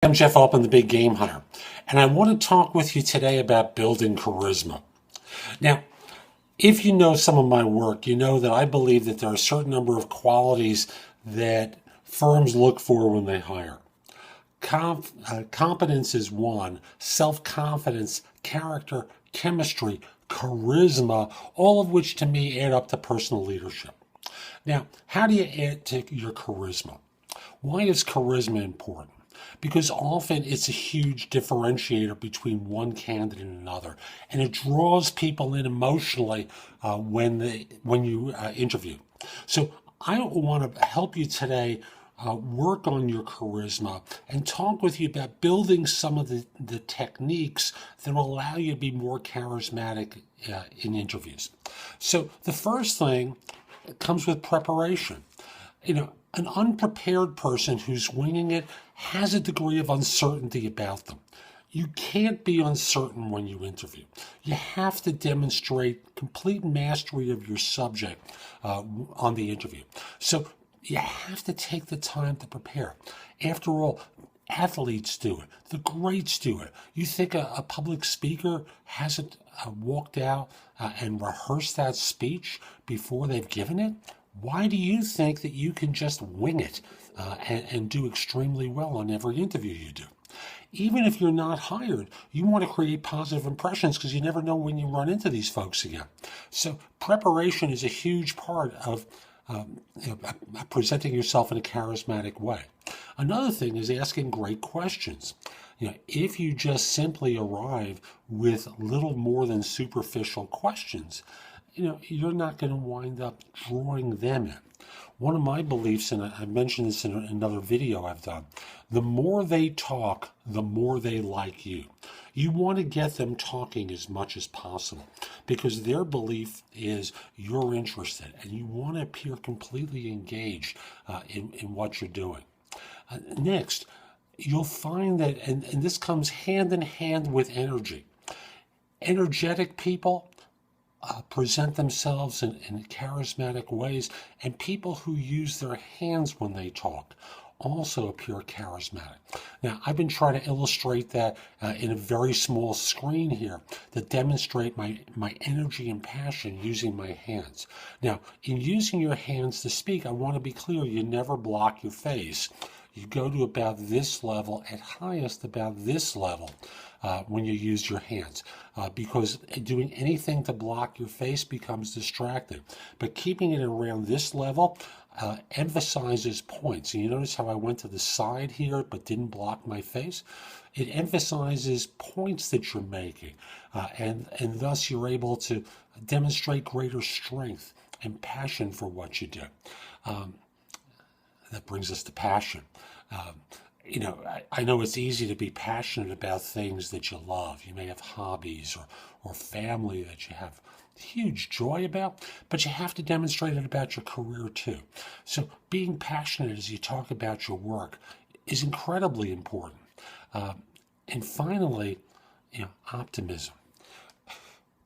I'm Jeff Altman, the Big Game Hunter, and I want to talk with you today about building charisma. Now, if you know some of my work, you know that I believe that there are a certain number of qualities that firms look for when they hire. Competence is one, self-confidence, character, chemistry, charisma, all of which to me add up to personal leadership. Now, how do you add to your charisma? Why is charisma important? Because often it's a huge differentiator between one candidate and another, and it draws people in emotionally when you interview. So I want to help you today work on your charisma and talk with you about building some of the techniques that will allow you to be more charismatic in interviews. So the first thing comes with preparation. An unprepared person who's winging it has a degree of uncertainty about them. You can't be uncertain when you interview. You have to demonstrate complete mastery of your subject on the interview. So you have to take the time to prepare. After all, athletes do it. The greats do it. You think a public speaker hasn't walked out and rehearsed that speech before they've given it? Why do you think that you can just wing it and do extremely well on every interview you do? Even if you're not hired, you want to create positive impressions because you never know when you run into these folks again. So preparation is a huge part of presenting yourself in a charismatic way. Another thing is asking great questions. If you just simply arrive with little more than superficial questions, you're not going to wind up drawing them in. One of my beliefs, and I mentioned this in another video I've done, the more they talk, the more they like you. You want to get them talking as much as possible because their belief is you're interested and you want to appear completely engaged in what you're doing. Next, you'll find that, and this comes hand in hand with energy. Energetic people present themselves in charismatic ways, and people who use their hands when they talk also appear charismatic. Now, I've been trying to illustrate that in a very small screen here to demonstrate my energy and passion using my hands. Now, in using your hands to speak, I want to be clear, you never block your face. You go to about this level, at highest about this level, when you use your hands, because doing anything to block your face becomes distracting. But keeping it around this level emphasizes points. And you notice how I went to the side here but didn't block my face? It emphasizes points that you're making, and thus you're able to demonstrate greater strength and passion for what you do. That brings us to passion. I know it's easy to be passionate about things that you love. You may have hobbies or family that you have huge joy about, but you have to demonstrate it about your career too. So being passionate as you talk about your work is incredibly important. And finally, optimism.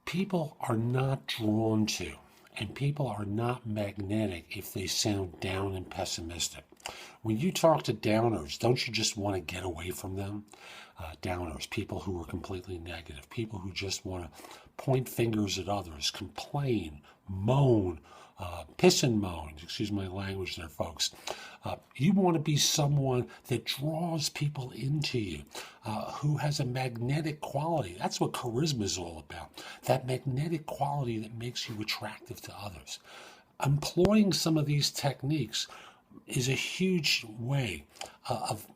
People are not drawn to, and people are not magnetic if they sound down and pessimistic. When you talk to downers, don't you just want to get away from them? Downers, people who are completely negative, people who just want to point fingers at others, complain, moan, piss and moan, excuse my language there, folks. You want to be someone that draws people into you, who has a magnetic quality. That's what charisma is all about, that magnetic quality that makes you attractive to others. Employing some of these techniques is a huge way of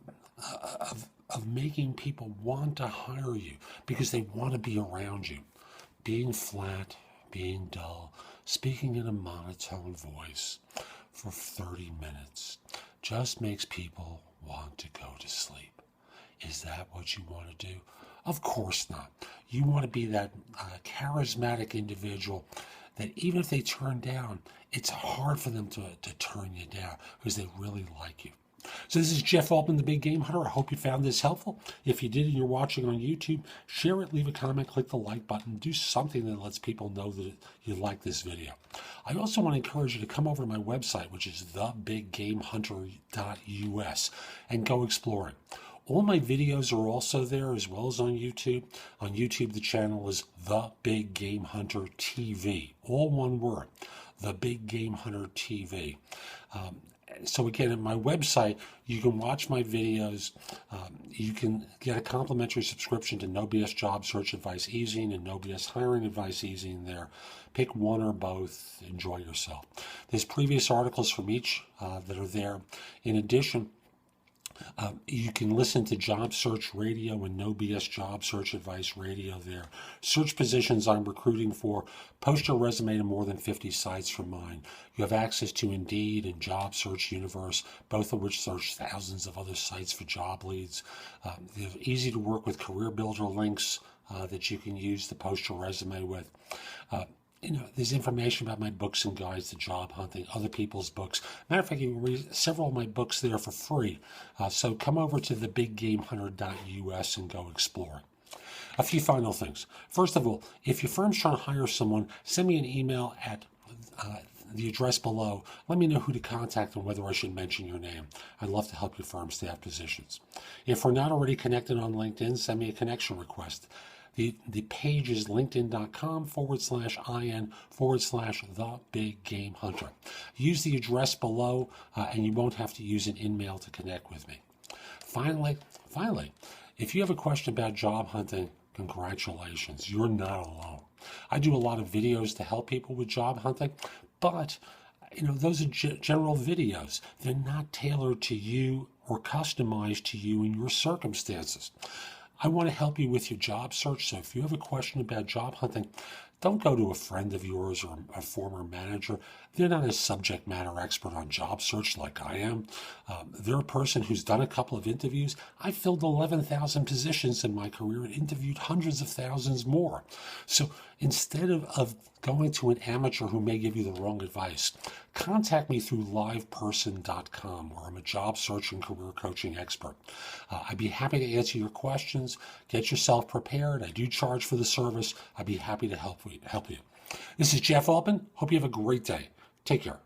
making people want to hire you because they want to be around you. Being flat, being dull, speaking in a monotone voice for 30 minutes just makes people want to go to sleep. Is that what you want to do? Of course not. You want to be that charismatic individual that even if they turn down, it's hard for them to turn you down because they really like you. So this is Jeff Altman, the Big Game Hunter. I hope you found this helpful. If you did and you're watching on YouTube, share it, leave a comment, click the like button, do something that lets people know that you like this video. I also want to encourage you to come over to my website, which is thebiggamehunter.us, and go exploring. All my videos are also there as well as on YouTube. On YouTube, the channel is The Big Game Hunter TV. All one word, The Big Game Hunter TV. So again, at my website, you can watch my videos. You can get a complimentary subscription to No BS Job Search Advice Easy and No BS Hiring Advice Easy in there. Pick one or both. Enjoy yourself. There's previous articles from each that are there. In addition, you can listen to Job Search Radio and No BS Job Search Advice Radio there. Search positions I'm recruiting for. Post your resume to more than 50 sites from mine. You have access to Indeed and Job Search Universe, both of which search thousands of other sites for job leads. They're easy to work with career builder links that you can use to post your resume with. There's information about my books and guides to job hunting, other people's books. Matter of fact, you can read several of my books there for free. So come over to thebiggamehunter.us and go explore. A few final things. First of all, if your firm's trying to hire someone, send me an email at the address below. Let me know who to contact and whether I should mention your name. I'd love to help your firm staff positions. If we're not already connected on LinkedIn, send me a connection request. The page is linkedin.com/in/the Big Game Hunter. Use the address below and you won't have to use an InMail to connect with me. Finally, if you have a question about job hunting, congratulations, you're not alone. I do a lot of videos to help people with job hunting, but those are general videos. They're not tailored to you or customized to you and your circumstances. I want to help you with your job search, so if you have a question about job hunting, don't go to a friend of yours or a former manager. They're not a subject matter expert on job search like I am. They're a person who's done a couple of interviews. I filled 11,000 positions in my career and interviewed hundreds of thousands more. So instead of going to an amateur who may give you the wrong advice, contact me through liveperson.com, where I'm a job search and career coaching expert. I'd be happy to answer your questions. Get yourself prepared. I do charge for the service. I'd be happy to help you. This is Jeff Altman. Hope you have a great day. Take care.